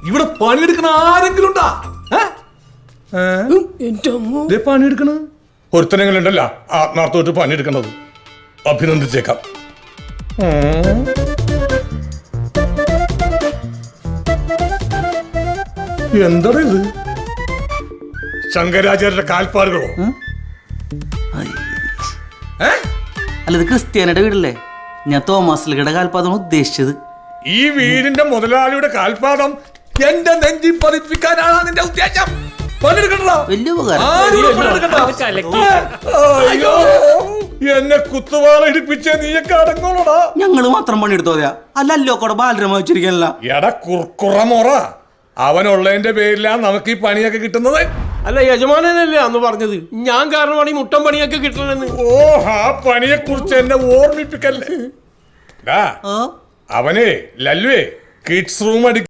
ഇവിടെ പണിയെടുക്കണ ആരെങ്കിലും ഉണ്ടാ? പണിയെടുക്കണ ഒരുത്തനെങ്കിലും ഉണ്ടല്ല ആത്മാർത്ഥമായിട്ട് പണിയെടുക്കണത്. അഭിനന്ദിച്ചേക്കാം. എന്താണ് ഇത്? ശങ്കരാചാര്യരുടെ കാൽപ്പാടുകളോ? അല്ല, ഇത് ക്രിസ്ത്യാനിയുടെ വീടല്ലേ? ഞാൻ തോമസ് കാൽപാദമാണ് ഉദ്ദേശിച്ചത്. ഈ വീടിന്റെ മുതലാളിയുടെ കാൽപാദം എന്റെ നെഞ്ചി പതിപ്പിക്കാനാണ് നിന്റെ ഉദ്ദേശം? വലിയ ഉപകാരം. എന്നെ കുത്തുവാള ഇടിപ്പിച്ച നീയൊക്കെ അടങ്ങോളടാ. ഞങ്ങള് മാത്രം പണിയെടുത്തോതെയാ? അല്ലല്ലോ കൂടെ ബാലരമ വെച്ചിരിക്കാനല്ല. എടാ കുർക്കുറമോറ, അവനുള്ളതിന്റെ പേരിലാണ് നമുക്ക് ഈ പണിയൊക്കെ കിട്ടുന്നത്. അല്ല, യജമാനല്ലേ അന്ന് പറഞ്ഞത് ഞാൻ കാരണമാണ് ഈ മുട്ടൻ പണിയൊക്കെ കിട്ടണമെന്ന്. ഓ, ആ പണിയെ കുറിച്ച് എന്നെ ഓർമ്മിപ്പിക്കല്ലേ. അവനെ ലല്ലുവേ കിഡ്സ് റൂം